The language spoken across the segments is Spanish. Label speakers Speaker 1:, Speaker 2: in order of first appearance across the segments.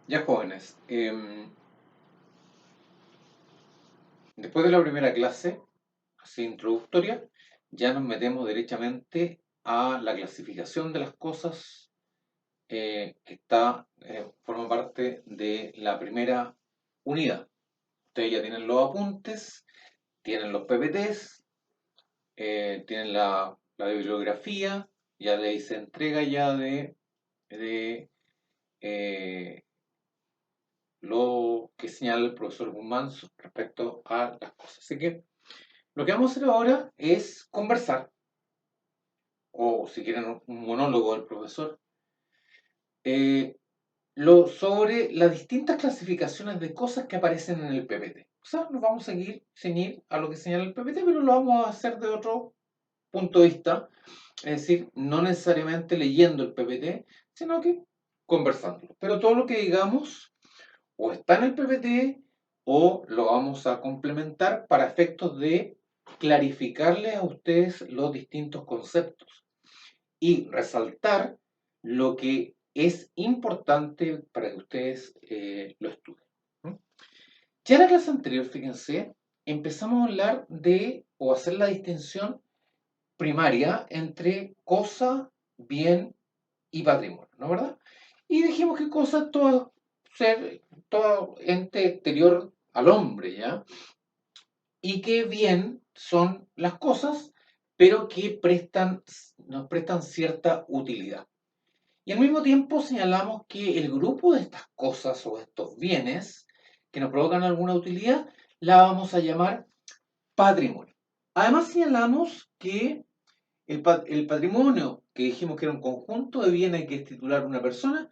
Speaker 1: Ya jóvenes, después de la primera clase, así introductoria, ya nos metemos derechamente a la clasificación de las cosas que forma parte de la primera unidad. Ustedes ya tienen los apuntes, tienen los PPTs, tienen la bibliografía, ya le hice entrega ya de eh, lo que señala el profesor Guzmán respecto a las cosas. Así que lo que vamos a hacer ahora es conversar, o si quieren un monólogo del profesor, eh, sobre las distintas clasificaciones de cosas que aparecen en el PPT. O sea, nos vamos a ceñir a lo que señala el PPT, pero lo vamos a hacer de otro punto de vista, es decir, no necesariamente leyendo el PPT, sino que conversándolo. Pero todo lo que digamos o está en el PPT o lo vamos a complementar para efectos de clarificarles a ustedes los distintos conceptos y resaltar lo que es importante para que ustedes lo estudien. ¿Mm? Ya en la clase anterior, fíjense, empezamos a hablar de o hacer la distinción primaria entre cosa, bien y patrimonio, ¿no verdad? Y dijimos que cosa es todo ser, todo ente exterior al hombre, ¿ya? Y que bien son las cosas, pero que nos prestan cierta utilidad. Y al mismo tiempo señalamos que el grupo de estas cosas o estos bienes que nos provocan alguna utilidad, la vamos a llamar patrimonio. Además señalamos que el patrimonio, que dijimos que era un conjunto de bienes que es titular una persona,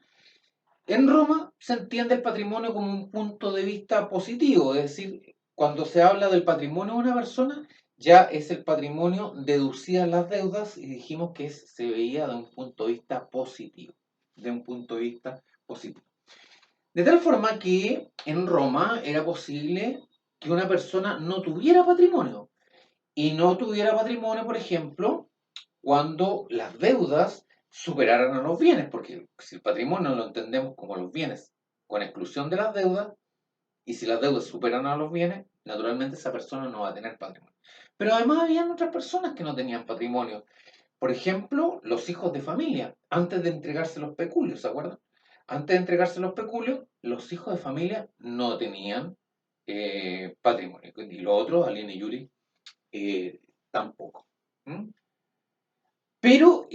Speaker 1: en Roma se entiende el patrimonio como un punto de vista positivo, es decir, cuando se habla del patrimonio de una persona, ya es el patrimonio deducidas las deudas y dijimos que se veía de un punto de vista positivo, de un punto de vista positivo. De tal forma que en Roma era posible que una persona no tuviera patrimonio y no tuviera patrimonio, por ejemplo, cuando las deudas superaran a los bienes, porque si el patrimonio lo entendemos como los bienes con exclusión de las deudas, y si las deudas superan a los bienes, naturalmente esa persona no va a tener patrimonio. Pero además habían otras personas que no tenían patrimonio. Por ejemplo, los hijos de familia, antes de entregarse los peculios, ¿se acuerdan? Antes de entregarse los peculios, los hijos de familia no tenían patrimonio. Y los otros, Aline y Yuri, tampoco. ¿Mm? Pero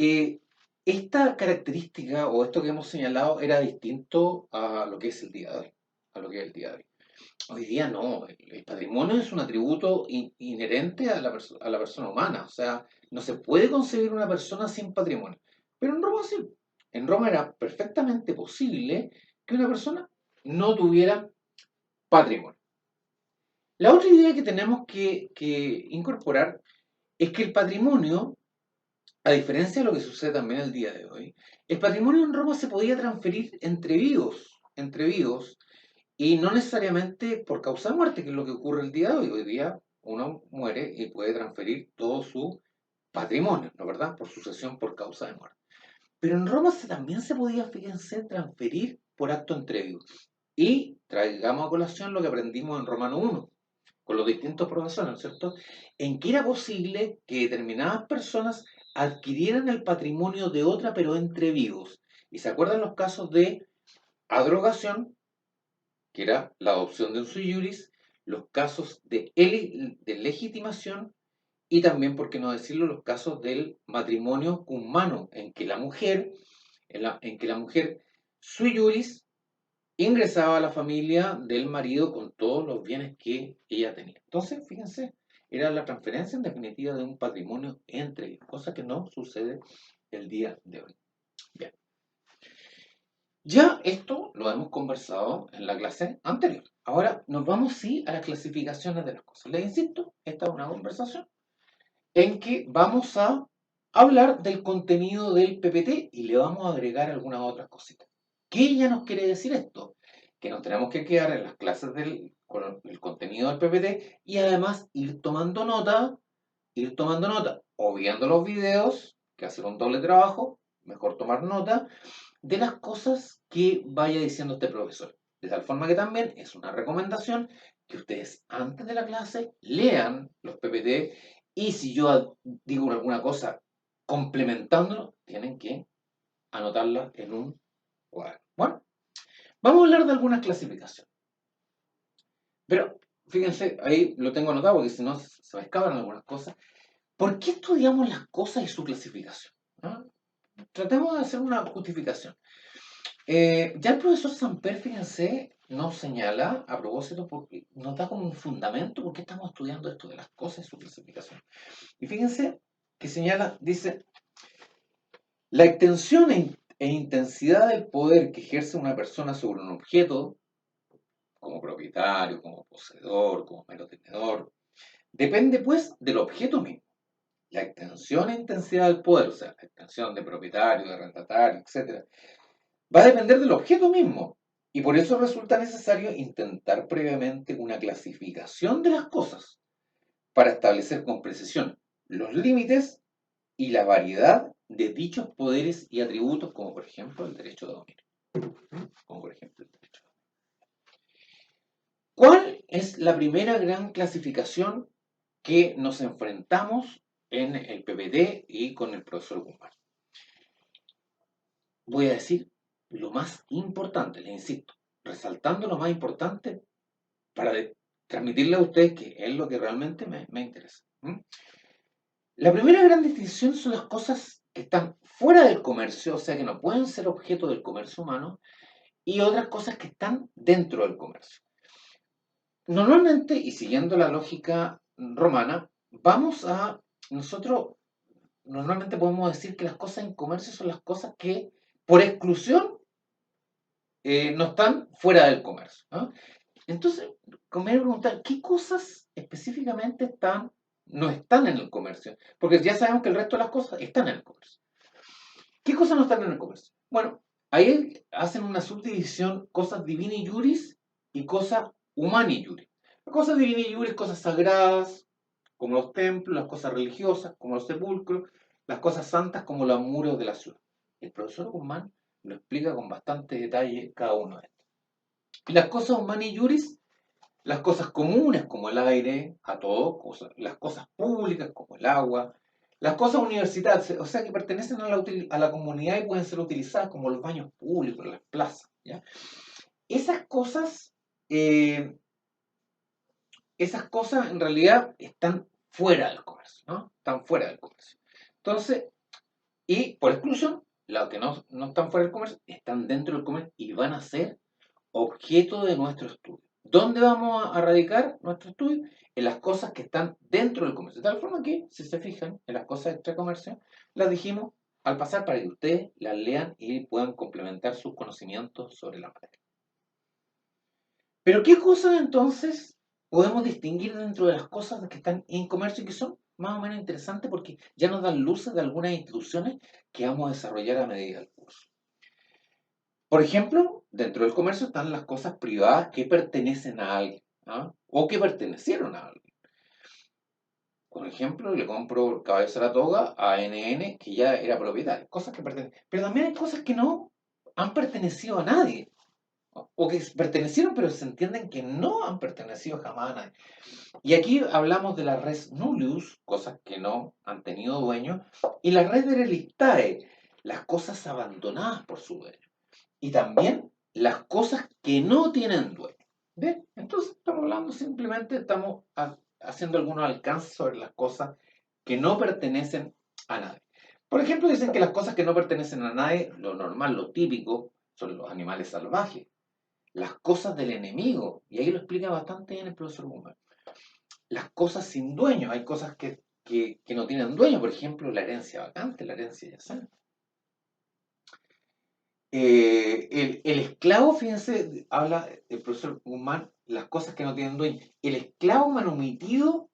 Speaker 1: esta característica o esto que hemos señalado era distinto a lo que es el día de hoy, a lo que es el día de hoy. Hoy día no, el patrimonio es un atributo inherente a la persona humana, o sea, no se puede concebir una persona sin patrimonio. Pero en Roma sí, en Roma era perfectamente posible que una persona no tuviera patrimonio. La otra idea que tenemos que incorporar es que el patrimonio, a diferencia de lo que sucede también el día de hoy, el patrimonio en Roma se podía transferir entre vivos, y no necesariamente por causa de muerte, que es lo que ocurre el día de hoy. Hoy día uno muere y puede transferir todo su patrimonio, ¿no verdad? Por sucesión por causa de muerte. Pero en Roma también se podía, fíjense, transferir por acto entre vivos. Y traigamos a colación lo que aprendimos en Romano 1 con los distintos profesores, ¿no es cierto? En que era posible que determinadas personas adquirieran el patrimonio de otra, pero entre vivos. ¿Y se acuerdan los casos de adrogación, que era la adopción de un sui juris, los casos de legitimación y también, por qué no decirlo, los casos del matrimonio cum mano, en que la mujer sui juris ingresaba a la familia del marido con todos los bienes que ella tenía. Entonces, fíjense, era la transferencia en definitiva de un patrimonio entre ellos, cosa que no sucede el día de hoy. Bien, ya esto lo hemos conversado en la clase anterior. Ahora nos vamos sí a las clasificaciones de las cosas. Les insisto, esta es una conversación en que vamos a hablar del contenido del PPT y le vamos a agregar algunas otras cositas. ¿Qué ya nos quiere decir esto? Que nos tenemos que quedar en las clases con el contenido del PPT y además ir tomando nota, o viendo los videos, que hacer un doble trabajo, mejor tomar nota, de las cosas que vaya diciendo este profesor. De tal forma que también es una recomendación que ustedes antes de la clase lean los PPT y si yo digo alguna cosa complementándolo, tienen que anotarla en un cuaderno. Bueno, vamos a hablar de algunas clasificaciones. Pero fíjense, ahí lo tengo anotado porque si no se me escapan algunas cosas. ¿Por qué estudiamos las cosas y su clasificación? ¿Ah? Tratemos de hacer una justificación. Ya el profesor Samper, fíjense, nos señala, a propósito, porque nos da como un fundamento por qué estamos estudiando esto de las cosas y su clasificación. Y fíjense que señala, dice, la extensión e intensidad del poder que ejerce una persona sobre un objeto, como propietario, como poseedor, como mero tenedor, depende pues del objeto mismo. La extensión e intensidad del poder, o sea, la extensión de propietario, de arrendatario, etcétera, va a depender del objeto mismo. Y por eso resulta necesario intentar previamente una clasificación de las cosas para establecer con precisión los límites y la variedad de dichos poderes y atributos, como por ejemplo el derecho de dominio. Como por ejemplo el derecho de dominio. ¿Cuál es la primera gran clasificación que nos enfrentamos en el PPT y con el profesor Guzmán? Voy a decir lo más importante, les insisto, resaltando lo más importante para transmitirle a ustedes que es lo que realmente me interesa. La primera gran distinción son las cosas que están fuera del comercio, o sea que no pueden ser objeto del comercio humano, y otras cosas que están dentro del comercio. Normalmente, y siguiendo la lógica romana, nosotros normalmente podemos decir que las cosas en comercio son las cosas que por exclusión no están fuera del comercio, ¿no? Entonces, conviene preguntar, ¿qué cosas específicamente no están en el comercio? Porque ya sabemos que el resto de las cosas están en el comercio. ¿Qué cosas no están en el comercio? Bueno, ahí hacen una subdivisión, cosas divini juris y cosas humani juris. Las cosas divini juris, cosas sagradas, como los templos, las cosas religiosas, como los sepulcros, las cosas santas, como los muros de la ciudad. El profesor Guzmán lo explica con bastante detalle cada uno de estos. Y las cosas humani juris, las cosas comunes como el aire, a todos, las cosas públicas como el agua, las cosas universitarias, o sea que pertenecen a la comunidad y pueden ser utilizadas como los baños públicos, las plazas. ¿Ya? Esas cosas, eh, esas cosas en realidad están fuera del comercio, ¿no? Están fuera del comercio. Entonces, y por exclusión, las que no están fuera del comercio están dentro del comercio y van a ser objeto de nuestro estudio. ¿Dónde vamos a radicar nuestro estudio? En las cosas que están dentro del comercio. De tal forma que, si se fijan, en las cosas extra comercio, las dijimos al pasar para que ustedes las lean y puedan complementar sus conocimientos sobre la materia. Pero ¿qué cosas entonces podemos distinguir dentro de las cosas que están en comercio y que son más o menos interesantes porque ya nos dan luces de algunas instituciones que vamos a desarrollar a medida del curso? Por ejemplo, dentro del comercio están las cosas privadas que pertenecen a alguien, ¿ah? O que pertenecieron a alguien. Por ejemplo, le compro el caballo Saratoga a NN, que ya era propietario. Cosas que pertenecen. Pero también hay cosas que no han pertenecido a nadie. O que pertenecieron, pero se entienden que no han pertenecido jamás a nadie. Y aquí hablamos de la res nullius, cosas que no han tenido dueño, y la res derelictae, las cosas abandonadas por su dueño. Y también las cosas que no tienen dueño. ¿Ven? Entonces estamos hablando simplemente, estamos haciendo algunos alcances sobre las cosas que no pertenecen a nadie. Por ejemplo, dicen que las cosas que no pertenecen a nadie, lo normal, lo típico, son los animales salvajes, las cosas del enemigo, y ahí lo explica bastante bien el profesor Guzmán. Las cosas sin dueño, hay cosas que no tienen dueño, por ejemplo, la herencia vacante, la herencia yacente. El esclavo, fíjense, habla el profesor Guzmán, las cosas que no tienen dueño. El esclavo manumitido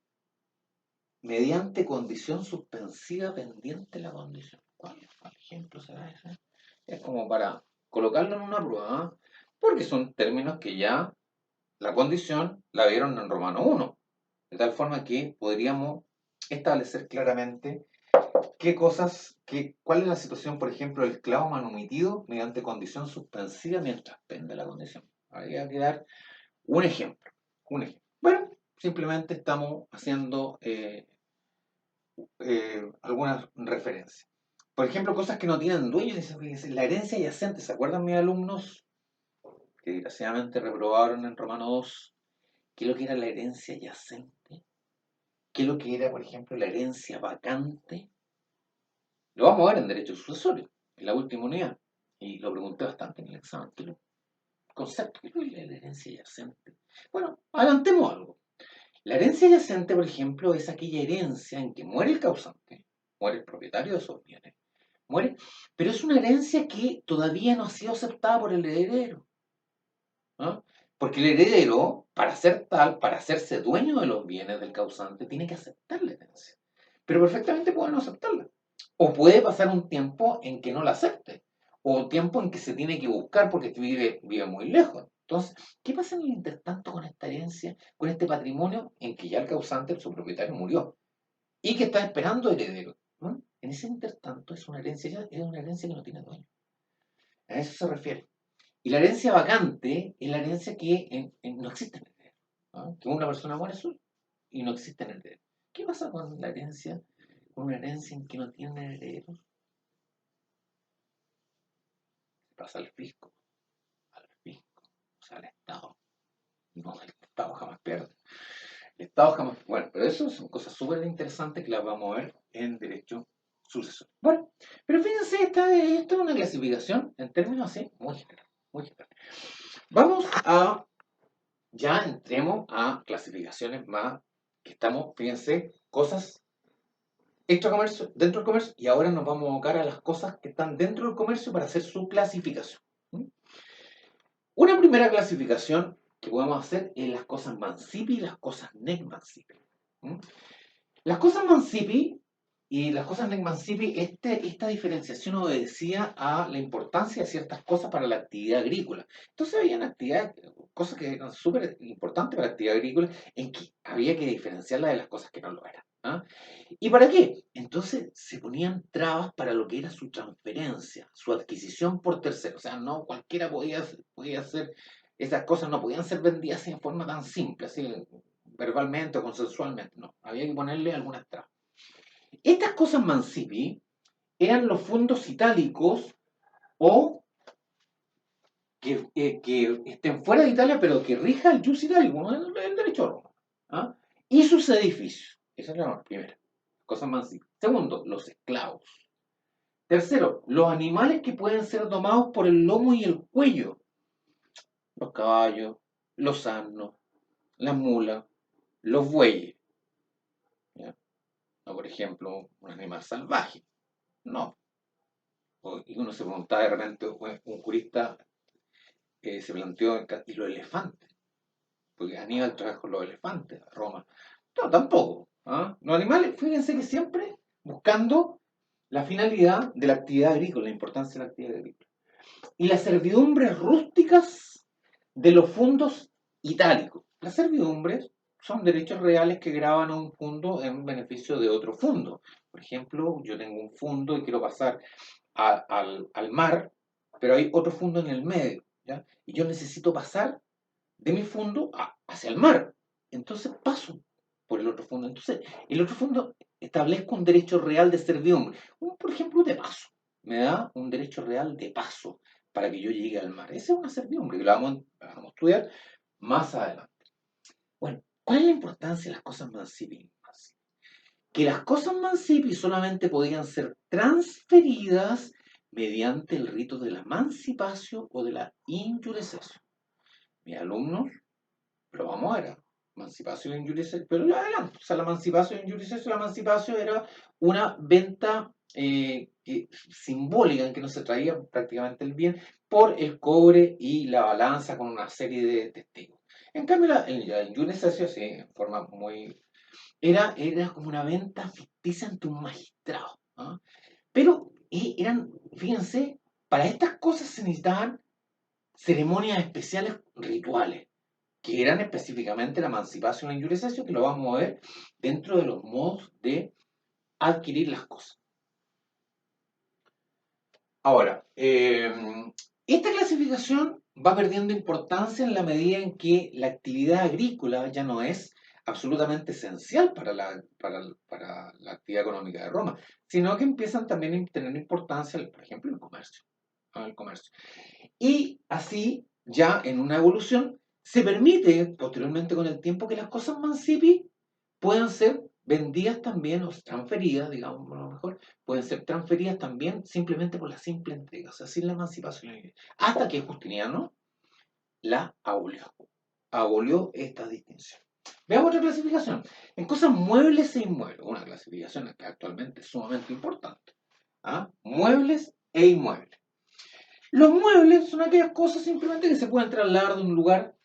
Speaker 1: mediante condición suspensiva pendiente de la condición. ¿Cuál ejemplo será ese? Es como para colocarlo en una prueba, ¿eh? Porque son términos que ya la condición la vieron en Romano 1, de tal forma que podríamos establecer claramente ¿Cuál es la situación, por ejemplo, del esclavo manumitido mediante condición suspensiva mientras pende la condición? Habría que dar un ejemplo. Un ejemplo. Bueno, simplemente estamos haciendo algunas referencias. Por ejemplo, cosas que no tienen dueño, dice, la herencia yacente. ¿Se acuerdan mis alumnos que desgraciadamente reprobaron en Romano 2? ¿Qué es lo que era la herencia yacente? ¿Qué es lo que era, por ejemplo, la herencia vacante? Lo vamos a ver en derecho sucesorio, en la última unidad. Y lo pregunté bastante en el examen. ¿Qué es el concepto? ¿Qué es la herencia yacente? Bueno, adelantemos algo. La herencia yacente, por ejemplo, es aquella herencia en que muere el causante, muere el propietario de esos bienes, muere, pero es una herencia que todavía no ha sido aceptada por el heredero. ¿Ah? Porque el heredero, para ser tal, para hacerse dueño de los bienes del causante, tiene que aceptar la herencia. Pero perfectamente puede no aceptarla. O puede pasar un tiempo en que no la acepte. O tiempo en que se tiene que buscar porque vive muy lejos. Entonces, ¿qué pasa en el intertanto con esta herencia, con este patrimonio en que ya el causante, su propietario, murió? Y que está esperando heredero. ¿No? En ese intertanto es una herencia, es una herencia que no tiene dueño. A eso se refiere. Y la herencia vacante es la herencia que no existe en el heredero. ¿No? Que una persona muere sola y no existe en el heredero. ¿Qué pasa con la herencia? Con una herencia en que no tiene herederos. Se pasa al fisco, o sea, al Estado. No, el Estado jamás pierde. El Estado jamás. Bueno, pero eso son cosas súper interesantes que las vamos a ver en derecho sucesorio. Bueno, pero fíjense, esta es una clasificación en términos así, muy general, muy general. Vamos a ya entremos a clasificaciones más que estamos, fíjense, cosas extra comercio, dentro del comercio, y ahora nos vamos a abocar a las cosas que están dentro del comercio para hacer su clasificación. ¿Mm? Una primera clasificación que podemos hacer es las cosas Mancipi y las cosas Nec Mancipi. ¿Mm? Las cosas Mancipi y las cosas Nec Mancipi, esta diferenciación obedecía a la importancia de ciertas cosas para la actividad agrícola. Entonces había cosas que eran súper importantes para la actividad agrícola, en que había que diferenciarlas de las cosas que no lo eran. ¿Ah? ¿Y para qué? Entonces se ponían trabas para lo que era su transferencia, su adquisición por terceros. O sea, no cualquiera podía hacer, esas cosas no podían ser vendidas así de forma tan simple, así verbalmente o consensualmente. No, había que ponerle algunas trabas. Estas cosas Mancipi eran los fondos itálicos o que estén fuera de Italia, pero que rija el jus itálico, ¿no? El derecho romano. ¿Ah? Y sus edificios. Esa es la primera. Cosas Mancipi. Segundo, los esclavos. Tercero, los animales que pueden ser domados por el lomo y el cuello. Los caballos, los asnos, las mulas, los bueyes. ¿Ya? No, por ejemplo, un animal salvaje. No. Y uno se preguntaba de repente, un jurista se planteó, ¿y los elefantes? Porque Aníbal trabajó con los elefantes a Roma. No, tampoco. ¿Ah? Los animales, fíjense que siempre buscando la finalidad de la actividad agrícola, la importancia de la actividad agrícola. Y las servidumbres rústicas de los fondos itálicos. Las servidumbres son derechos reales que graban a un fondo en beneficio de otro fondo. Por ejemplo, yo tengo un fondo y quiero pasar al mar, pero hay otro fondo en el medio, ¿ya? Y yo necesito pasar de mi fondo hacia el mar. Entonces paso por el otro fondo. Entonces, el otro fondo establezco un derecho real de servidumbre. Por ejemplo, de paso. Me da un derecho real de paso para que yo llegue al mar. Esa es una servidumbre que la vamos a estudiar más adelante. Bueno, ¿cuál es la importancia de las cosas Mancipi? Que las cosas Mancipi solamente podían ser transferidas mediante el rito de la emancipación o de la injurisdicción. Mis alumnos lo vamos a ver. Emancipación e injurisdicción, pero lo adelanto. O sea, la emancipación e injurisdicción, la emancipación era una venta simbólica en que no se traía prácticamente el bien por el cobre y la balanza con una serie de testigos. En cambio, la injurisdicción, sí, en forma muy era como una venta ficticia ante un magistrado. ¿Ah? Pero eran, fíjense, para estas cosas se necesitaban ceremonias especiales rituales, que eran específicamente la emancipación y la injurisdicción, que lo vamos a ver dentro de los modos de adquirir las cosas. Ahora, esta clasificación va perdiendo importancia en la medida en que la actividad agrícola ya no es absolutamente esencial para la actividad económica de Roma, sino que empiezan también a tener importancia, por ejemplo, el comercio. El comercio. Y así, ya en una evolución, se permite posteriormente con el tiempo que las cosas mansipi puedan ser vendidas también o transferidas, digamos a lo mejor, pueden ser transferidas también simplemente por la simple entrega, o sea, sin la emancipación. Hasta que Justiniano la abolió. Abolió esta distinción. Veamos otra clasificación. En cosas muebles e inmuebles, una clasificación que actualmente es sumamente importante. ¿Ah? Muebles e inmuebles. Los muebles son aquellas cosas simplemente que se pueden trasladar de un lugar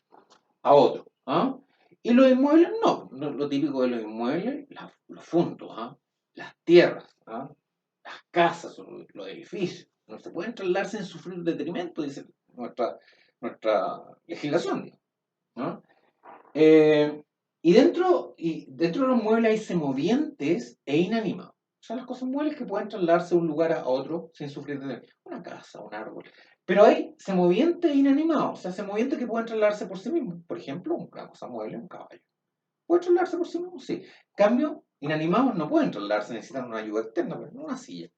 Speaker 1: a otro. ¿Ah? Y los inmuebles no. Lo típico de los inmuebles, los fundos, ¿ah? Las tierras, ¿ah? Las casas, los edificios. No se pueden trasladar sin sufrir detrimento, dice nuestra legislación. ¿No? Eh, y dentro de los muebles hay semovientes e inanimados. Son las cosas muebles que pueden trasladarse de un lugar a otro sin sufrir de una casa, un árbol. Pero hay semovientes e inanimados, o sea, semovientes que pueden trasladarse por sí mismos. Por ejemplo, una cosa mueble, un caballo. ¿Puede trasladarse por sí mismo? Sí. En cambio, inanimados no pueden trasladarse, necesitan una ayuda externa, pero no una silla.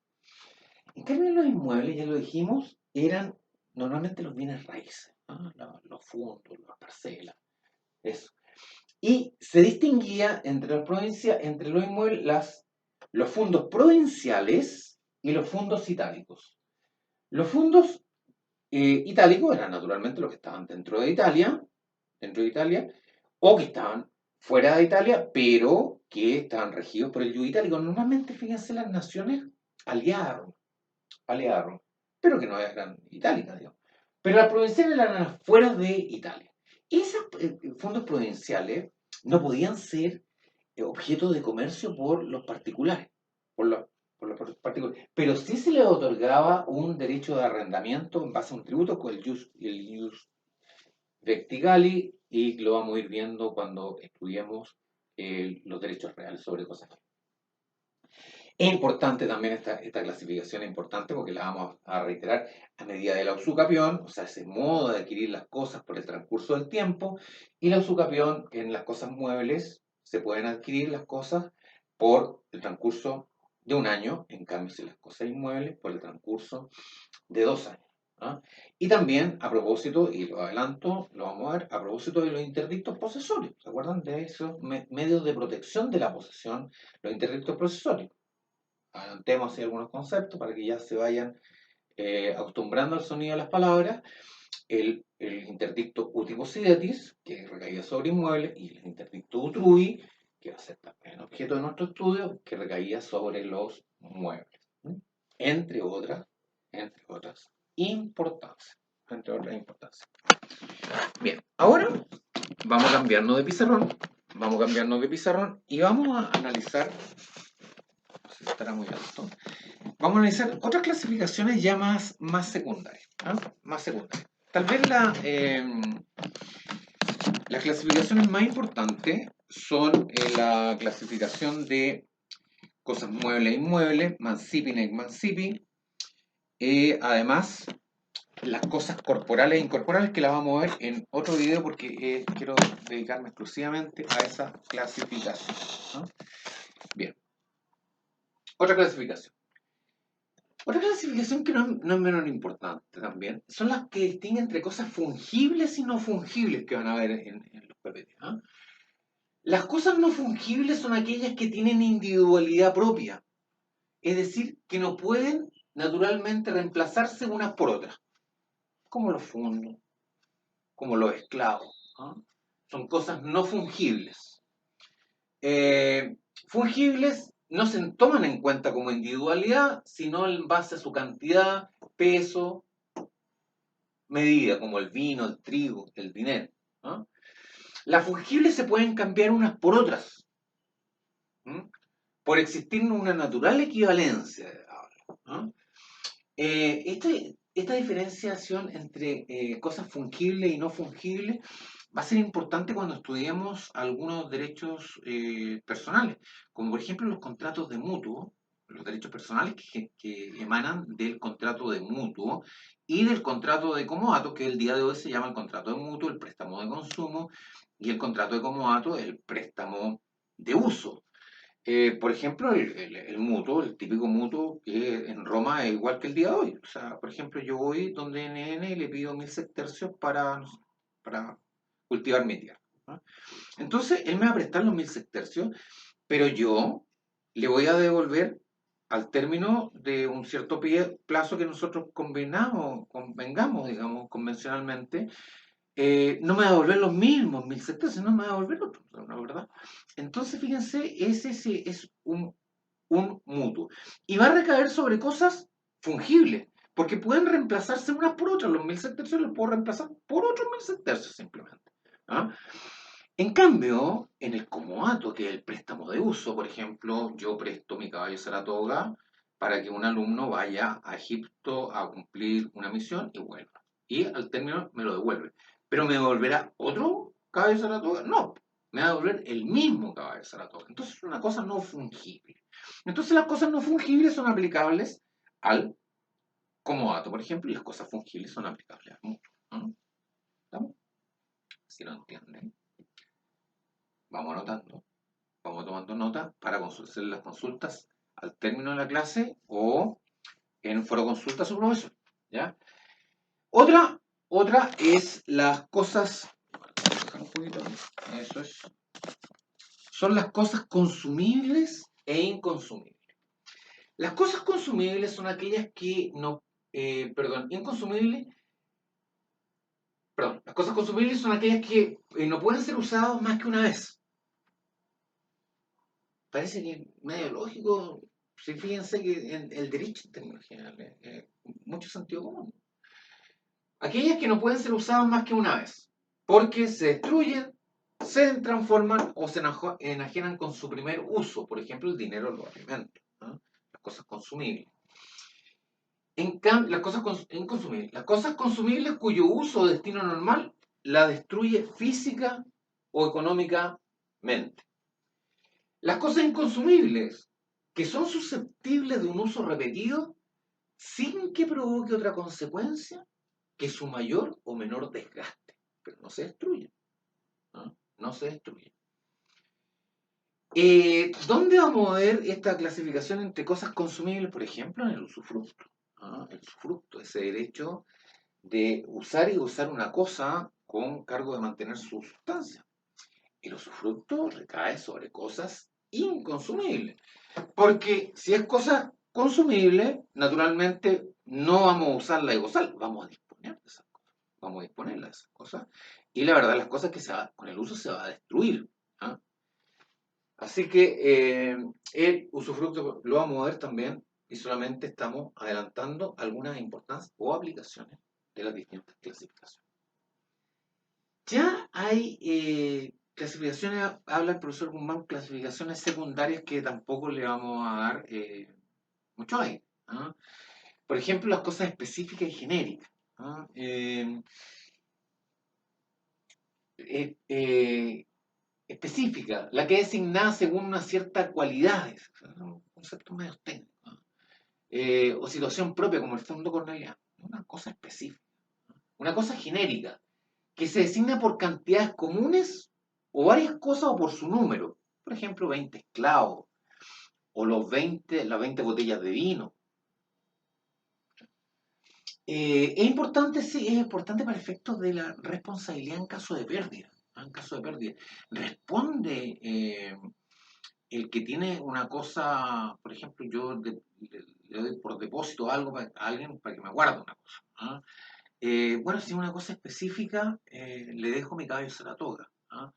Speaker 1: En cambio, los inmuebles, ya lo dijimos, eran normalmente los bienes raíces, ¿ah? Los fundos, las parcelas, eso. Y se distinguía entre los inmuebles, los fondos provinciales y los fondos itálicos. Los fondos itálicos eran naturalmente los que estaban dentro de Italia, o que estaban fuera de Italia, pero que estaban regidos por el yugo itálico. Normalmente, fíjense, las naciones aliadas a Roma, pero que no eran itálicas, digamos. Pero las provinciales eran afuera de Italia. Esos fondos provinciales no podían ser objeto de comercio por los particulares, por los, por los particulares, pero sí se les otorgaba un derecho de arrendamiento en base a un tributo con el ius vertigali, y lo vamos a ir viendo cuando estudiemos los derechos reales sobre cosas. Es importante también esta clasificación, es importante porque la vamos a reiterar a medida de la usucapión, o sea, ese modo de adquirir las cosas por el transcurso del tiempo, y la usucapión, que en las cosas muebles se pueden adquirir las cosas por el transcurso de un año, en cambio, si las cosas inmuebles, por el transcurso de 2 años. ¿Ah? Y también, a propósito, y lo adelanto, lo vamos a ver, a propósito de los interdictos posesorios, ¿se acuerdan de esos medios de protección de la posesión, los interdictos posesorios? Adelantemos así algunos conceptos para que ya se vayan acostumbrando al sonido de las palabras. El interdicto uti possidetis, que recaía sobre inmuebles, y el interdicto utrui, que va a ser también objeto de nuestro estudio, que recaía sobre los muebles. ¿Mm? Entre otras, entre otras importancias. Entre otras importancias. Bien, ahora vamos a cambiarnos de pizarrón. Vamos a cambiarnos de pizarrón y vamos a analizar. No sé si estará muy alto. Vamos a analizar otras clasificaciones ya más secundarias. ¿Ah? Más secundarias. Tal vez las clasificaciones más importantes son la clasificación de cosas muebles e inmuebles, mansipi e mancipi. Además, las cosas corporales e incorporales, que las vamos a ver en otro video porque quiero dedicarme exclusivamente a esa clasificación. ¿No? Bien, otra clasificación. Otra clasificación que no es menos importante también son las que distinguen entre cosas fungibles y no fungibles que van a ver en los PPT. ¿Ah? Las cosas no fungibles son aquellas que tienen individualidad propia, es decir, que no pueden naturalmente reemplazarse unas por otras, como los fundos, como los esclavos. ¿Ah? Son cosas no fungibles. Fungibles no se toman en cuenta como individualidad, sino en base a su cantidad, peso, medida, como el vino, el trigo, el dinero. ¿No? Las fungibles se pueden cambiar unas por otras, ¿no? Por existir una natural equivalencia. ¿No? Esta diferenciación entre cosas fungibles y no fungibles va a ser importante cuando estudiemos algunos derechos personales, como por ejemplo los contratos de mutuo, los derechos personales que emanan del contrato de mutuo y del contrato de comodato, que el día de hoy se llama el contrato de mutuo, el préstamo de consumo, y el contrato de comodato, el préstamo de uso. Por ejemplo, el mutuo, el típico mutuo que en Roma es igual que el día de hoy. O sea, por ejemplo, yo voy donde NN y le pido 1.000 sestercios para, no sé, para cultivar mi tierra, ¿no? Entonces, él me va a prestar los 1.000 sestercios, pero yo le voy a devolver al término de un cierto plazo que nosotros convengamos, digamos, convencionalmente. No me va a devolver los mismos 1.000 sestercios, no me va a devolver otros, ¿no? ¿Verdad? Entonces, fíjense, ese es un mutuo. Y va a recaer sobre cosas fungibles, porque pueden reemplazarse unas por otras. Los 1.000 sestercios los puedo reemplazar por otros 1.000 sestercios simplemente. ¿Ah? En cambio, en el comodato, que es el préstamo de uso, por ejemplo, yo presto mi caballo Saratoga para que un alumno vaya a Egipto a cumplir una misión y vuelva. Y al término me lo devuelve. ¿Pero me devolverá otro caballo Saratoga? No, me va a devolver el mismo caballo Saratoga. Entonces es una cosa no fungible. Entonces las cosas no fungibles son aplicables al comodato, por ejemplo, y las cosas fungibles son aplicables al mutuo, ¿no? ¿Estamos? Si lo entienden, vamos anotando. Vamos tomando nota para hacer las consultas al término de la clase o en un foro consulta a su profesor. ¿Ya? Otra, otra es las cosas. Un poquito, eso es. Son las cosas consumibles e inconsumibles. Las cosas consumibles son aquellas que no. Inconsumibles. Perdón, las cosas consumibles son aquellas que no pueden ser usadas más que una vez. Parece que es medio lógico. Sí, fíjense que en el derecho en términos generales, mucho sentido común. Aquellas que no pueden ser usadas más que una vez, porque se destruyen, se transforman o se enajenan con su primer uso, por ejemplo, el dinero, los alimentos, ¿no? Las cosas consumibles. En cambio, inconsumibles. Las cosas consumibles cuyo uso o destino normal la destruye física o económicamente. Las cosas inconsumibles, que son susceptibles de un uso repetido sin que provoque otra consecuencia que su mayor o menor desgaste, pero no se destruyen, ¿no? No se destruyen. ¿Dónde vamos a ver esta clasificación entre cosas consumibles? Por ejemplo, en el usufructo, ¿no? El usufructo, ese derecho de usar y usar una cosa con cargo de mantener su sustancia. El usufructo recae sobre cosas inconsumibles. Porque si es cosa consumible, naturalmente no vamos a usarla y gozar, vamos a disponer de esas cosas. Vamos a disponerla de esas cosas. Y la verdad, las cosas que con el uso se va a destruir. ¿Ah? Así que el usufructo lo vamos a ver también y solamente estamos adelantando algunas importancias o aplicaciones de las distintas clasificaciones. Ya hay clasificaciones, habla el profesor Guzmán, clasificaciones secundarias que tampoco le vamos a dar mucho aire, ¿ah? Por ejemplo, las cosas específicas y genéricas, ¿ah? Específica, la que es designada según una cierta cualidades, son conceptos medio técnicos, ¿ah? O situación propia, como el fondo corneliano, una cosa específica. Una cosa genérica, que se designa por cantidades comunes o varias cosas o por su número. Por ejemplo, 20 esclavos o las 20 botellas de vino. Es importante, sí, es importante para efectos de la responsabilidad en caso de pérdida. En caso de pérdida. Responde el que tiene una cosa, por ejemplo, yo le doy por depósito algo a alguien para que me guarde una cosa, ¿ah? Bueno, si es una cosa específica, le dejo mi caballo Saratoga, ¿ah?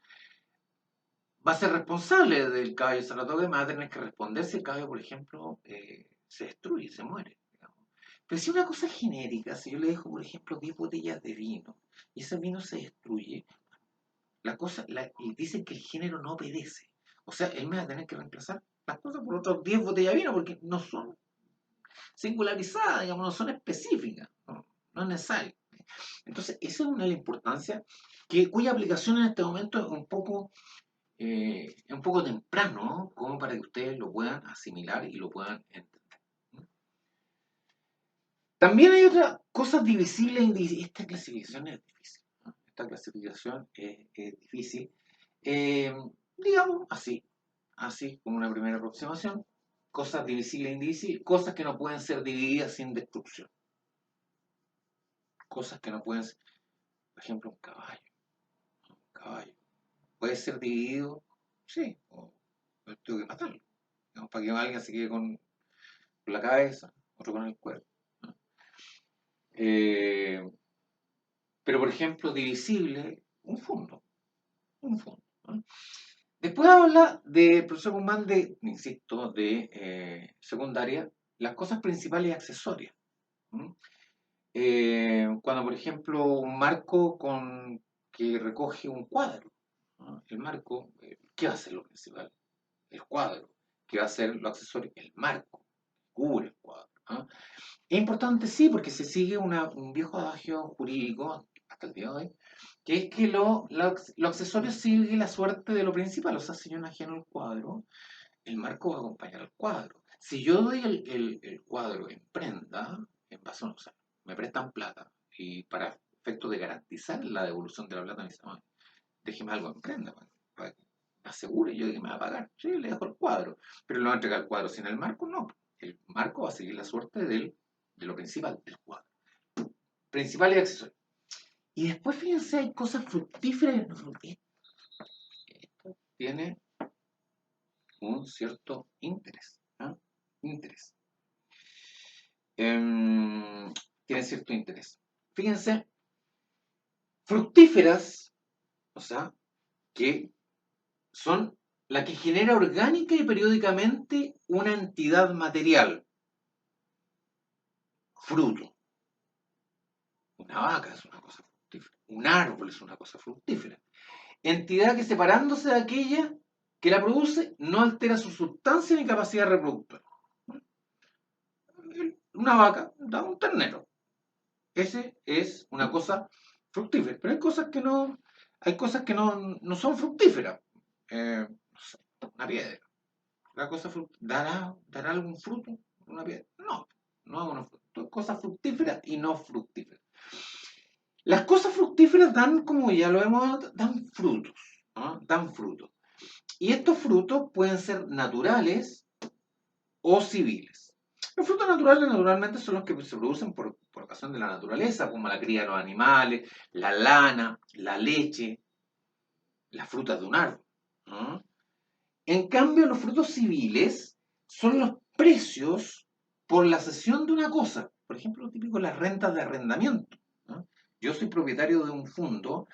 Speaker 1: Va a ser responsable del caballo Saratoga y me va a tener que responder si el caballo, por ejemplo, se destruye, se muere, digamos. Pero si es una cosa genérica, si yo le dejo, por ejemplo, 10 botellas de vino y ese vino se destruye, y dicen que el género no obedece. O sea, él me va a tener que reemplazar las cosas por otras 10 botellas de vino porque no son singularizadas, digamos, no son específicas, no es necesario. Entonces, esa es una de las importancias cuya aplicación en este momento es un poco es un poco temprano, ¿no? Como para que ustedes lo puedan asimilar y lo puedan entender. También hay otras cosas divisibles e indivisibles. Esta clasificación es difícil, ¿no? Esta clasificación es difícil. Eh, digamos así como una primera aproximación. Cosas divisibles e indivisibles, cosas que no pueden ser divididas sin destrucción. Cosas que no pueden ser, por ejemplo, un caballo. Un caballo. ¿Puede ser dividido? Sí, o tengo que matarlo. Digamos, para que alguien se quede con la cabeza, otro con el cuerpo, ¿no? Eh, pero, por ejemplo, divisible, un fondo, ¿no? Después habla del profesor Guzmán de, insisto, de secundaria, las cosas principales y accesorias. ¿No? Cuando, por ejemplo, un marco que recoge un cuadro, ¿no? El marco, ¿qué va a ser lo principal? El cuadro. ¿Qué va a ser lo accesorio? El marco. Cubre el cuadro, ¿no? Es importante, sí, porque se sigue un viejo adagio jurídico hasta el día de hoy, que es que lo accesorio sigue la suerte de lo principal. O sea, si yo enajeno el cuadro, el marco va a acompañar al cuadro. Si yo doy el cuadro en prenda, en base, o sea, me prestan plata, y para efecto de garantizar la devolución de la plata, me dicen, "Oye, déjeme algo en prenda, para que me asegure yo de que me va a pagar". Sí, le dejo el cuadro, pero le va a entregar el cuadro sin el marco, no. El marco va a seguir la suerte de lo principal, del cuadro. Principal y accesorio. Y después, fíjense, hay cosas fructíferas y no fructíferas. Esto tiene un cierto interés. ¿Ah? Interés. Em, tiene cierto interés. Fíjense, fructíferas, o sea, que son la que genera orgánica y periódicamente una entidad material, fruto. Una vaca es una cosa fructífera, un árbol es una cosa fructífera. Entidad que, separándose de aquella que la produce, no altera su sustancia ni capacidad reproductora. Una vaca da un ternero. Ese es una cosa fructífera. Pero hay cosas que no son fructíferas. No sé, una piedra. La cosa ¿dará algún fruto? Una piedra. No, no es una cosa fructífera y no fructífera. Las cosas fructíferas dan, como ya lo hemos hablado, dan frutos, ¿no? Dan frutos. Y estos frutos pueden ser naturales o civiles. Los frutos naturales normalmente son los que se producen por ocasión de la naturaleza, como la cría de los animales, la lana, la leche, las frutas de un árbol, ¿no? En cambio, los frutos civiles son los precios por la cesión de una cosa. Por ejemplo, lo típico, las rentas de arrendamiento, ¿no? Yo soy propietario de un fondo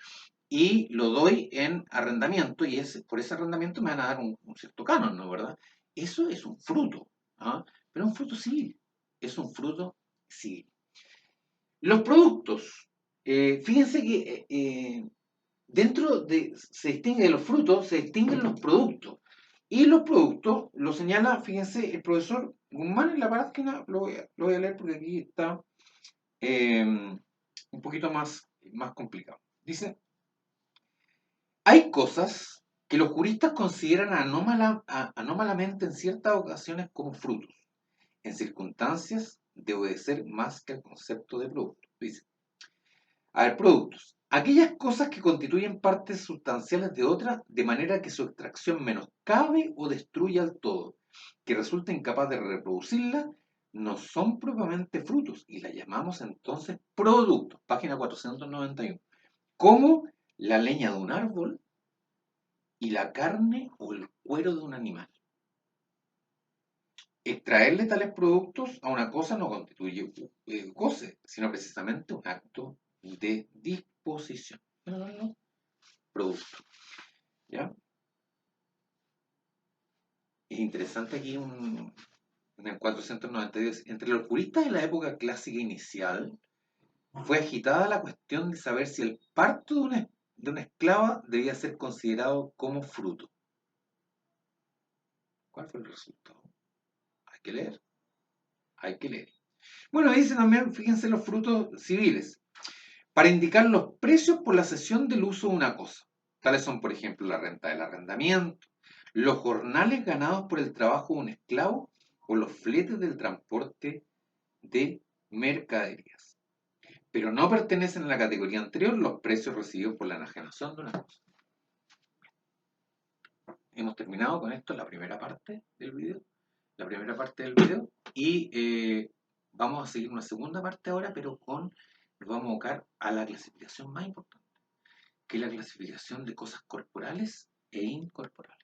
Speaker 1: y lo doy en arrendamiento, y por ese arrendamiento me van a dar un cierto canon, ¿no? ¿Verdad? Eso es un fruto, ¿ah? Pero un fruto civil. Es un fruto civil. Los productos. Fíjense que se distingue de los frutos, se distinguen los productos. Y los productos lo señala, fíjense, el profesor Guzmán en la página, lo voy a leer porque aquí está eh, un poquito más complicado. Dice, hay cosas que los juristas consideran anómalamente en ciertas ocasiones como frutos, en circunstancias de obedecer más que al concepto de producto. Dice, a ver, productos. Aquellas cosas que constituyen partes sustanciales de otras de manera que su extracción menoscabe o destruye al todo, que resulta incapaz de reproducirla, no son propiamente frutos y las llamamos entonces productos. Página 491. Como la leña de un árbol y la carne o el cuero de un animal. Extraerle tales productos a una cosa no constituye goce, sino precisamente un acto de disposición. No, producto. ¿Ya? Es interesante aquí en el 492. Entre los juristas de la época clásica inicial, fue agitada la cuestión de saber si el parto de una esclava debía ser considerado como fruto. ¿Cuál fue el resultado? Hay que leer, hay que leer. Bueno, dice también, fíjense, los frutos civiles, para indicar los precios por la cesión del uso de una cosa. Tales son, por ejemplo, la renta del arrendamiento, los jornales ganados por el trabajo de un esclavo o los fletes del transporte de mercaderías. Pero no pertenecen a la categoría anterior los precios recibidos por la enajenación de una cosa. Hemos terminado con esto, la primera parte del video. La primera parte del video. Y vamos a seguir una segunda parte ahora, pero nos vamos a abocar a la clasificación más importante, que es la clasificación de cosas corporales e incorporales.